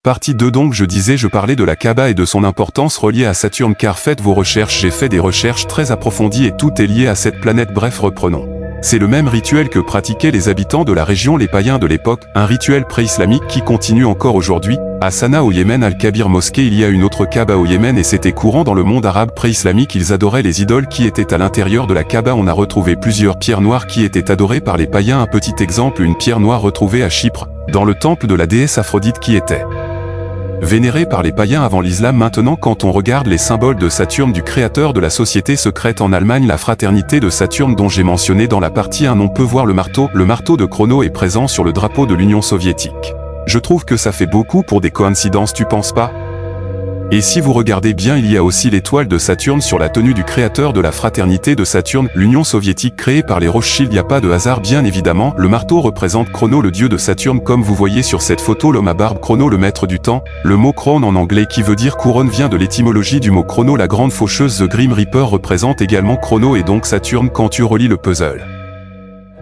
Partie 2 donc je parlais de la Kaaba et de son importance reliée à Saturne car faites vos recherches, j'ai fait des recherches très approfondies et tout est lié à cette planète, bref reprenons. C'est le même rituel que pratiquaient les habitants de la région, les païens de l'époque, un rituel pré-islamique qui continue encore aujourd'hui. À Sanaa au Yémen, Al-Kabir mosquée, il y a une autre Kaaba au Yémen et c'était courant dans le monde arabe pré-islamique, ils adoraient les idoles qui étaient à l'intérieur de la Kaaba. On a retrouvé plusieurs pierres noires qui étaient adorées par les païens. Un petit exemple, une pierre noire retrouvée à Chypre, dans le temple de la déesse Aphrodite qui était vénérée par les païens avant l'islam. Maintenant quand on regarde les symboles de Saturne, du créateur de la société secrète en Allemagne, la fraternité de Saturne dont j'ai mentionné dans la partie 1, on peut voir le marteau de Chrono est présent sur le drapeau de l'Union soviétique. Je trouve que ça fait beaucoup pour des coïncidences, tu penses pas? Et si vous regardez bien, il y a aussi l'étoile de Saturne sur la tenue du créateur de la fraternité de Saturne, l'Union soviétique créée par les Rothschild. Il n'y a pas de hasard bien évidemment. Le marteau représente Chrono, le dieu de Saturne, comme vous voyez sur cette photo, l'homme à barbe, Chrono le maître du temps. Le mot crone en anglais qui veut dire couronne vient de l'étymologie du mot chrono. La grande faucheuse The Grim Reaper représente également Chrono et donc Saturne. Quand tu relis le puzzle,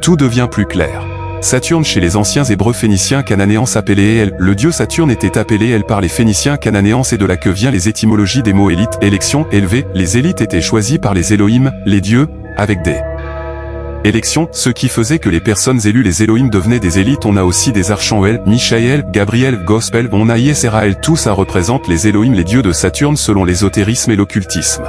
tout devient plus clair. Saturne chez les anciens Hébreux, Phéniciens, Cananéens s'appelait El. Le dieu Saturne était appelé El par les Phéniciens, Cananéens. C'est de là que vient les étymologies des mots élite, élection, élevé. Les élites étaient choisis par les Elohim, les dieux, avec des élections, ce qui faisait que les personnes élues, les Elohim, devenaient des élites. On a aussi des archanges, Michaël, Gabriel, Gospel, on a Yesraël, tout ça représente les Elohim, les dieux de Saturne selon l'ésotérisme et l'occultisme.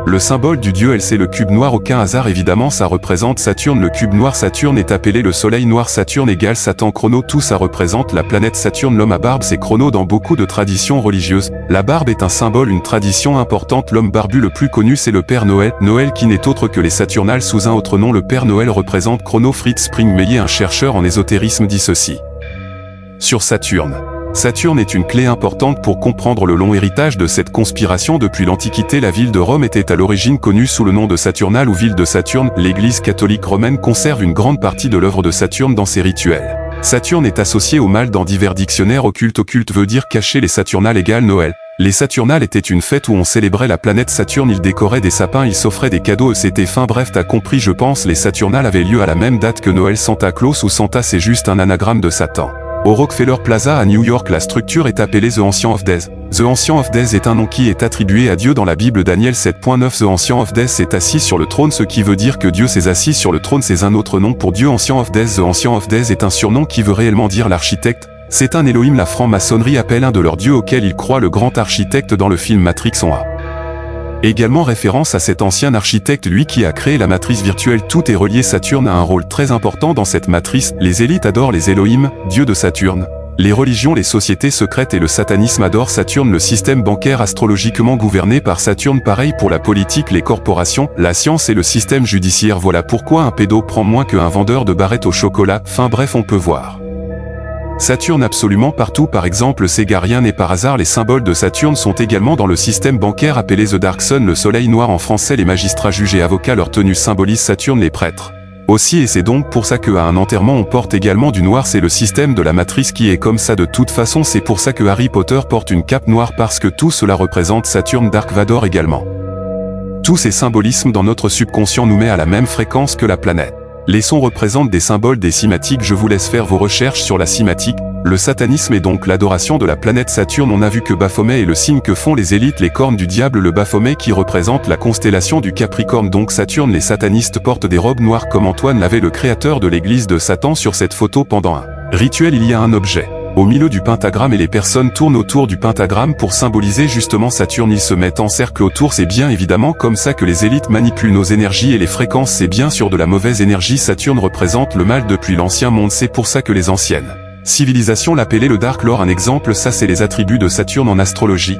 Le symbole du dieu El, c'est le cube noir, aucun hasard évidemment, ça représente Saturne. Le cube noir Saturne est appelé le soleil noir. Saturne égale Satan. Chrono, tout ça représente la planète Saturne. L'homme à barbe, c'est Chrono dans beaucoup de traditions religieuses. La barbe est un symbole, une tradition importante. L'homme barbu le plus connu, c'est le Père Noël. Noël qui n'est autre que les Saturnales sous un autre nom. Le Père Noël représente Chrono. Fritz Springmeyer, un chercheur en ésotérisme, dit ceci sur Saturne. Saturne est une clé importante pour comprendre le long héritage de cette conspiration. Depuis l'Antiquité, la ville de Rome était à l'origine connue sous le nom de Saturnale ou ville de Saturne. L'Église catholique romaine conserve une grande partie de l'œuvre de Saturne dans ses rituels. Saturne est associé au mal dans divers dictionnaires occultes. Occulte veut dire caché. Les Saturnales égale Noël. Les Saturnales étaient une fête où on célébrait la planète Saturne, ils décoraient des sapins, ils s'offraient des cadeaux, c'était fin bref t'as compris je pense. Les Saturnales avaient lieu à la même date que Noël. Santa Claus ou Santa c'est juste un anagramme de Satan. Au Rockefeller Plaza à New York, la structure est appelée The Ancient of Days. The Ancient of Days est un nom qui est attribué à Dieu dans la Bible Daniel 7.9. The Ancient of Days s'est assis sur le trône, ce qui veut dire que Dieu s'est assis sur le trône, c'est un autre nom pour Dieu. Ancient of Days. The Ancient of Days est un surnom qui veut réellement dire l'architecte. C'est un Elohim. La franc-maçonnerie appelle un de leurs dieux auquel ils croient le grand architecte dans le film Matrix. On a également référence à cet ancien architecte, lui qui a créé la matrice virtuelle. Tout est relié. Saturne a un rôle très important dans cette matrice. Les élites adorent les Elohim, dieux de Saturne. Les religions, les sociétés secrètes et le satanisme adorent Saturne. Le système bancaire astrologiquement gouverné par Saturne. Pareil pour la politique, les corporations, la science et le système judiciaire. Voilà pourquoi un pédo prend moins qu'un vendeur de barrettes au chocolat. Fin bref, on peut voir Saturne absolument partout. Par exemple, Sega, rien n'est par hasard. Les symboles de Saturne sont également dans le système bancaire appelé The Dark Sun, le soleil noir en français. Les magistrats, juges et avocats, leur tenue symbolise Saturne. Les prêtres aussi, et c'est donc pour ça qu'à un enterrement on porte également du noir. C'est le système de la matrice qui est comme ça de toute façon. C'est pour ça que Harry Potter porte une cape noire, parce que tout cela représente Saturne. Dark Vador également. Tous ces symbolismes dans notre subconscient nous met à la même fréquence que la planète. Les sons représentent des symboles, des cymatiques. Je vous laisse faire vos recherches sur la cymatique. Le satanisme est donc l'adoration de la planète Saturne. On a vu que Baphomet est le signe que font les élites, les cornes du diable. Le Baphomet qui représente la constellation du Capricorne, donc Saturne. Les satanistes portent des robes noires comme Antoine Lavey, le créateur de l'église de Satan. Sur cette photo, pendant un rituel, il y a un objet au milieu du pentagramme et les personnes tournent autour du pentagramme pour symboliser justement Saturne. Ils se mettent en cercle autour. C'est bien évidemment comme ça que les élites manipulent nos énergies et les fréquences. C'est bien sûr de la mauvaise énergie. Saturne représente le mal depuis l'ancien monde. C'est pour ça que les anciennes civilisations l'appelaient le Dark Lord. Un exemple, ça c'est les attributs de Saturne en astrologie.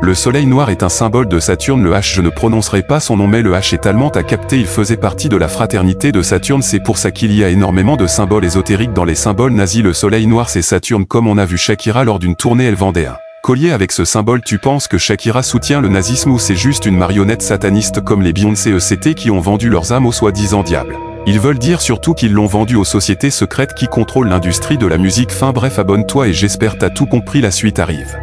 Le soleil noir est un symbole de Saturne. Le H, je ne prononcerai pas son nom, mais le H est allemand à capter. Il faisait partie de la fraternité de Saturne. C'est pour ça qu'il y a énormément de symboles ésotériques dans les symboles nazis. Le soleil noir c'est Saturne, comme on a vu Shakira lors d'une tournée, elle vendait un collier avec ce symbole. Tu penses que Shakira soutient le nazisme ou c'est juste une marionnette sataniste comme les Beyoncé ECT qui ont vendu leurs âmes aux soi-disant diables? Ils veulent dire surtout qu'ils l'ont vendu aux sociétés secrètes qui contrôlent l'industrie de la musique. Fin bref, abonne-toi et j'espère t'as tout compris, la suite arrive.